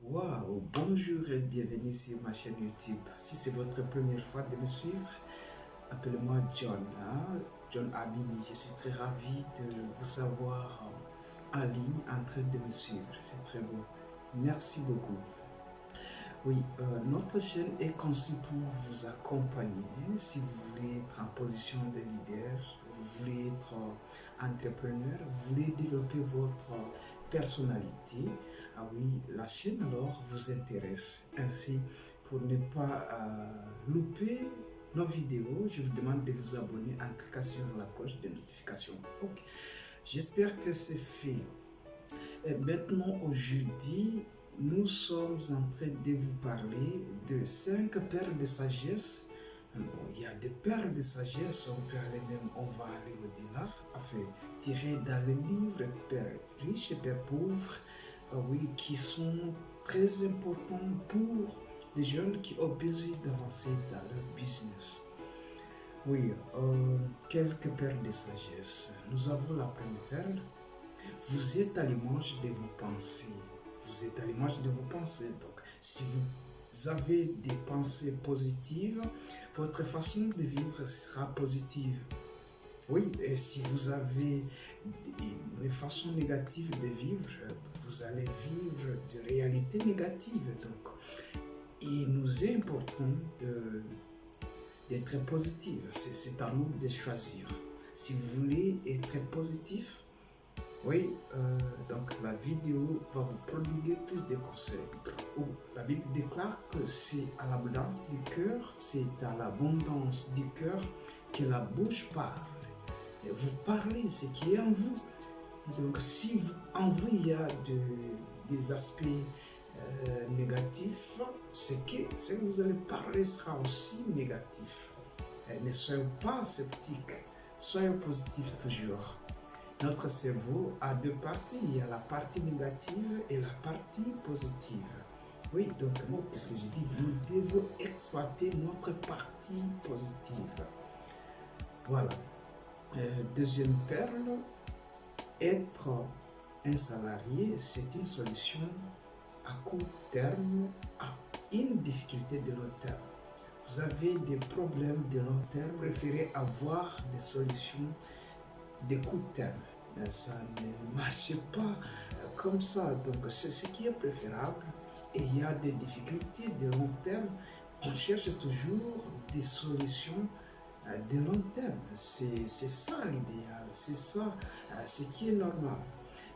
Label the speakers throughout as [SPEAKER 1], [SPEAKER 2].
[SPEAKER 1] Waouh, bonjour et bienvenue sur ma chaîne YouTube. Si c'est votre première fois de me suivre, appelez-moi John, hein, John Abini. Je suis très ravi de vous savoir en ligne en train de me suivre. C'est très beau. Merci beaucoup. Oui, notre chaîne est conçue pour vous accompagner. Si vous voulez être en position de leader, vous voulez être entrepreneur, vous voulez développer votre personnalité, ah oui, la chaîne alors vous intéresse. Ainsi, pour ne pas louper nos vidéos, je vous demande de vous abonner en cliquant sur la cloche de notification. Ok, j'espère que c'est fait. Et maintenant, aujourd'hui, nous sommes en train de vous parler de 5 perles de sagesse. Bon, il y a des perles de sagesse, on peut aller même, on va aller au-delà, enfin, tirées dans les livres Père riche et Père pauvre, oui, qui sont très importants pour des jeunes qui ont besoin d'avancer dans leur business. Oui, quelques perles de sagesse. Nous avons la première perle. Vous êtes à l'image de vos pensées. Vous êtes à l'image de vos pensées. Donc, si vous avez des pensées positives, votre façon de vivre sera positive. Oui, et si vous avez une façon négative de vivre, vous allez vivre de réalités négatives. Donc, il nous est important d'être positif. C'est à nous de choisir. Si vous voulez être positif, oui, donc la vidéo va vous prodiguer plus de conseils. La Bible déclare que c'est à l'abondance du cœur, c'est à l'abondance du cœur que la bouche parle. Et vous parlez ce qui est en vous. Donc si en vous il y a des aspects négatifs, ce que vous allez parler sera aussi négatif. Et ne soyez pas sceptiques, soyez positifs toujours. Notre cerveau a deux parties, il y a la partie négative et la partie positive. Oui, donc qu'est-ce que j'ai dit? Nous devons exploiter notre partie positive. Voilà. Deuxième perle, être un salarié, c'est une solution à court terme à une difficulté de long terme. Vous avez des problèmes de long terme, préférez avoir des solutions de court terme. Ça ne marche pas comme ça. Donc, c'est ce qui est préférable. Et il y a des difficultés de long terme. On cherche toujours des solutions de long terme. C'est ça l'idéal. C'est ça ce qui est normal.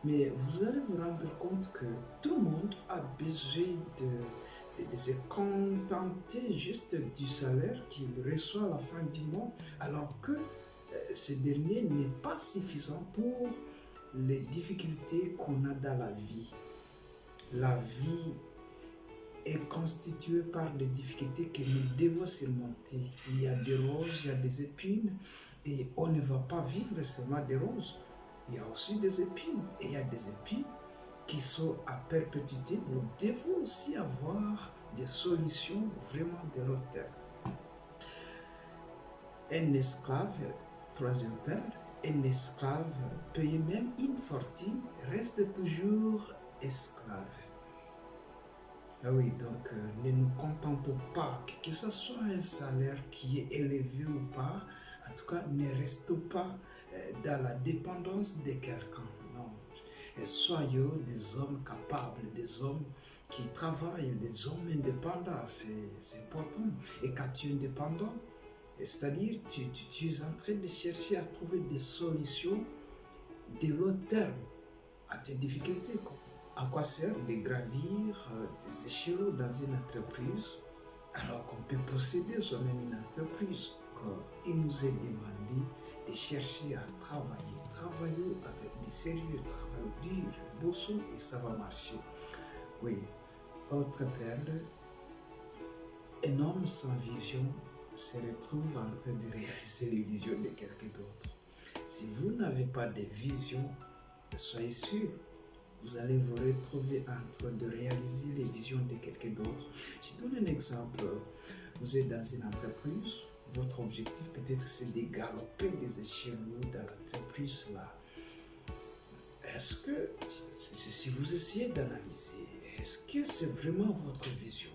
[SPEAKER 1] Mais vous allez vous rendre compte que tout le monde a besoin de se contenter juste du salaire qu'il reçoit à la fin du mois, alors que ce dernier n'est pas suffisant pour les difficultés qu'on a dans la vie. La vie est constituée par les difficultés que nous devons surmonter. Il y a des roses, il y a des épines, et on ne va pas vivre seulement des roses. Il y a aussi des épines, et il y a des épines qui sont à perpétuité. Nous devons aussi avoir des solutions vraiment de long terme. Un esclave, troisième perle, un esclave payé même une fortune reste toujours esclave. Ah oui, donc ne nous contentons pas, que ce soit un salaire qui est élevé ou pas, en tout cas ne restons pas dans la dépendance de quelqu'un. Non. Et soyons des hommes capables, des hommes qui travaillent, des hommes indépendants, c'est important. Et quand tu es indépendant, c'est-à-dire tu es en train de chercher à trouver des solutions de long terme à tes difficultés. À quoi sert de gravir des échelons dans une entreprise alors qu'on peut posséder soi-même une entreprise? Il nous est demandé de chercher à travailler. Travaillons avec du sérieux, travaillons dur, bossons et ça va marcher. Oui, autre perle, un homme sans vision se retrouve en train de réaliser les visions de quelqu'un d'autre. Si vous n'avez pas de vision, soyez sûr, vous allez vous retrouver en train de réaliser les visions de quelqu'un d'autre. Je donne un exemple. Vous êtes dans une entreprise, votre objectif peut-être c'est de galoper des échelons dans l'entreprise là. Est-ce que, si vous essayez d'analyser, est-ce que c'est vraiment votre vision?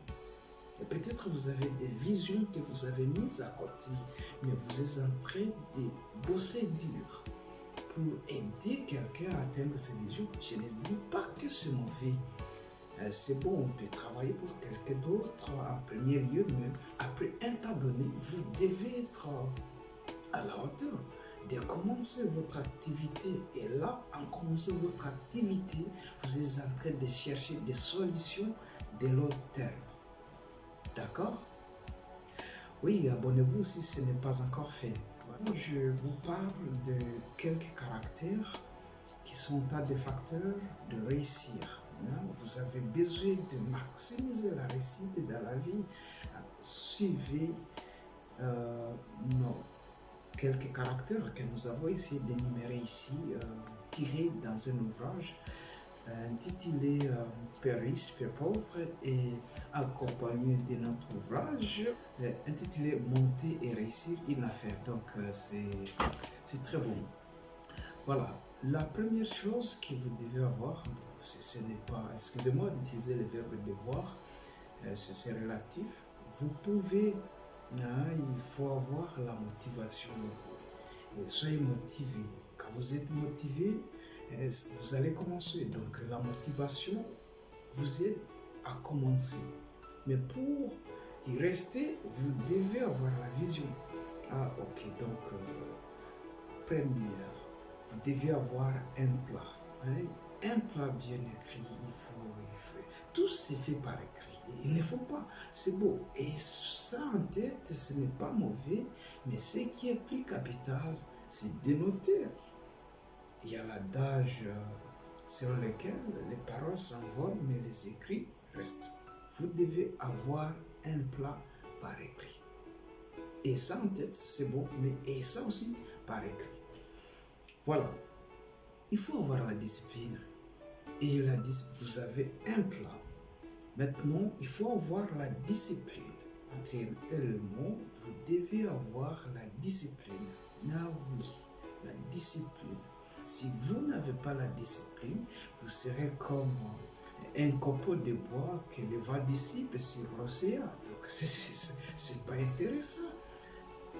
[SPEAKER 1] Et peut-être vous avez des visions que vous avez mises à côté, mais vous êtes en train de bosser dur pour aider quelqu'un à atteindre ses visions. Je ne dis pas que c'est mauvais. C'est bon, on peut travailler pour quelqu'un d'autre en premier lieu, mais après un temps donné, vous devez être à la hauteur de commencer votre activité. Et là, en commençant votre activité, vous êtes en train de chercher des solutions de long terme. D'accord? Oui, abonnez-vous si ce n'est pas encore fait. Voilà, je vous parle de quelques caractères qui sont pas des facteurs de réussir. Vous avez besoin de maximiser la réussite dans la vie. Suivez quelques caractères que nous avons essayé d'énumérer ici, tirés dans un ouvrage intitulé Père riche, Père pauvre, et accompagné de notre ouvrage intitulé Monter et réussir une affaire. Donc c'est très bon. Voilà, la première chose que vous devez avoir, ce n'est pas, excusez-moi d'utiliser le verbe devoir, c'est relatif. Vous pouvez, il faut avoir la motivation. Et soyez motivé. Quand vous êtes motivé, vous allez commencer. Donc la motivation vous aide à commencer. Mais pour y rester, vous devez avoir la vision. Ah ok, donc première, vous devez avoir un plat. Un plat bien écrit, il faut. Tout c'est fait par écrit. Il ne faut pas, c'est beau. Et ça en tête, ce n'est pas mauvais, mais ce qui est plus capital, c'est de noter. Il y a l'adage selon lequel les paroles s'envolent, mais les écrits restent. Vous devez avoir un plat par écrit. Et ça en tête, c'est bon, mais et ça aussi par écrit. Voilà. Il faut avoir la discipline. Et vous avez un plat. Maintenant, il faut avoir la discipline. Entre le mot, vous devez avoir la discipline. Ah oui, la discipline. Si vous n'avez pas la discipline, vous serez comme un copeau de bois que le vent dissipe sur l'océan. Donc, c'est pas intéressant.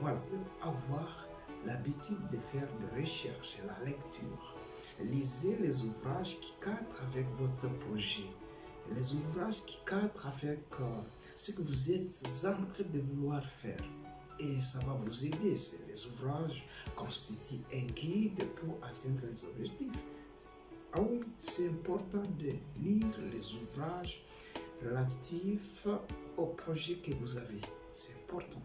[SPEAKER 1] Voilà, avoir l'habitude de faire des recherches, la lecture. Lisez les ouvrages qui cadrent avec votre projet. Les ouvrages qui cadrent avec ce que vous êtes en train de vouloir faire. Et ça va vous aider. Les ouvrages constituent un guide pour atteindre les objectifs. Ah oui, c'est important de lire les ouvrages relatifs au projet que vous avez. C'est important.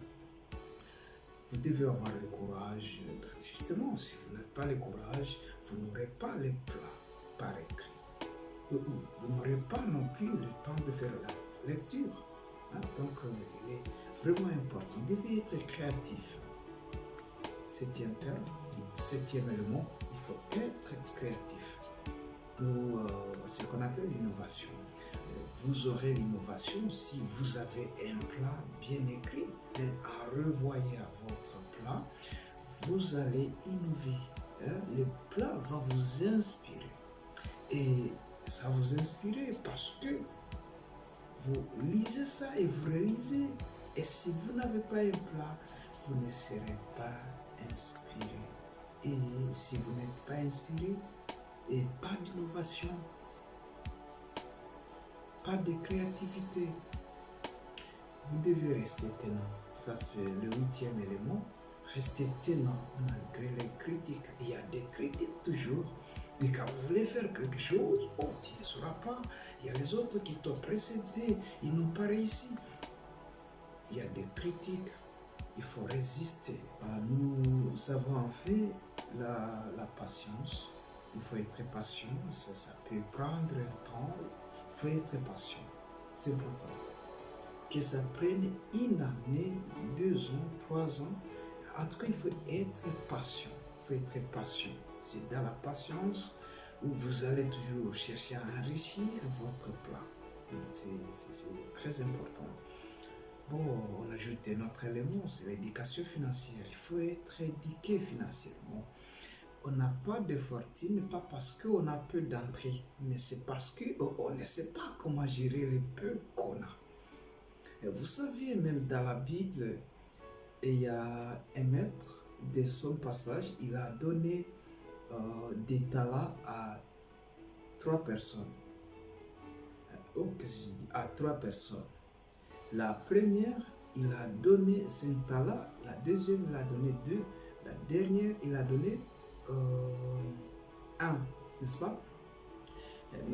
[SPEAKER 1] Vous devez avoir le courage. Justement, si vous n'avez pas le courage, vous n'aurez pas les plats par écrit. Vous n'aurez pas non plus le temps de faire la lecture. Donc, il est vraiment important. Vous devez être créatif. Septième terme, septième élément, il faut être créatif. Ou ce qu'on appelle l'innovation. Vous aurez l'innovation si vous avez un plat bien écrit. Et en revoyant votre plat, vous allez innover. Le plat va vous inspirer. Et ça va vous inspirer parce que vous lisez ça et vous réalisez. Et si vous n'avez pas un plat, vous ne serez pas inspiré. Et si vous n'êtes pas inspiré, et pas d'innovation, pas de créativité, vous devez rester tenant. Ça, c'est le huitième élément. Restez tenant malgré les critiques. Il y a des critiques toujours. Et quand vous voulez faire quelque chose, oh, tu ne sauras pas. Il y a les autres qui t'ont précédé. Ils n'ont pas réussi. Il y a des critiques. Il faut résister. Nous avons en fait la patience. Il faut être patient. Ça peut prendre un temps. Il faut être patient. C'est important. Que ça prenne une année, 2 ans, 3 ans. En tout cas, il faut être patient. Il faut être patient. C'est dans la patience où vous allez toujours chercher à enrichir votre plat. C'est très important. Bon, on ajoute un autre élément, c'est l'éducation financière. Il faut être éduqué financièrement. on n'a pas de fortune, pas parce qu'on a peu d'entrée, mais c'est parce qu'on ne sait pas comment gérer le peu qu'on a. Et vous savez, même dans la Bible, il y a un maître, de son passage, il a donné des talents à 3 personnes. Oh, qu'est-ce que je dis? À 3 personnes. La première, il a donné 5 talents. La deuxième, il a donné 2. La dernière, il a donné 1. N'est-ce pas?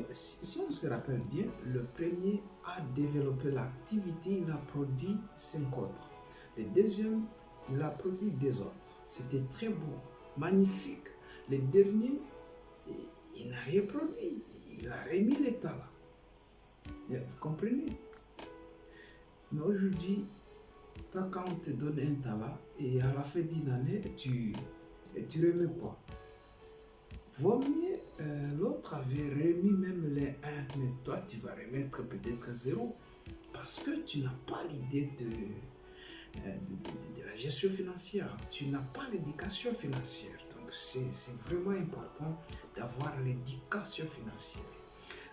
[SPEAKER 1] Si on se rappelle bien, le premier a développé l'activité, il a produit 5 autres. Le deuxième, il a produit 2 autres. C'était très beau, magnifique. Le dernier, il n'a rien produit. Il a remis les talents. Vous comprenez? Mais aujourd'hui, toi, quand on te donne un talent et à la fin d'une année, tu remets quoi? Vaut mieux, l'autre avait remis même les 1, mais toi, tu vas remettre peut-être 0 parce que tu n'as pas l'idée de la gestion financière, tu n'as pas l'éducation financière. Donc, c'est vraiment important d'avoir l'éducation financière.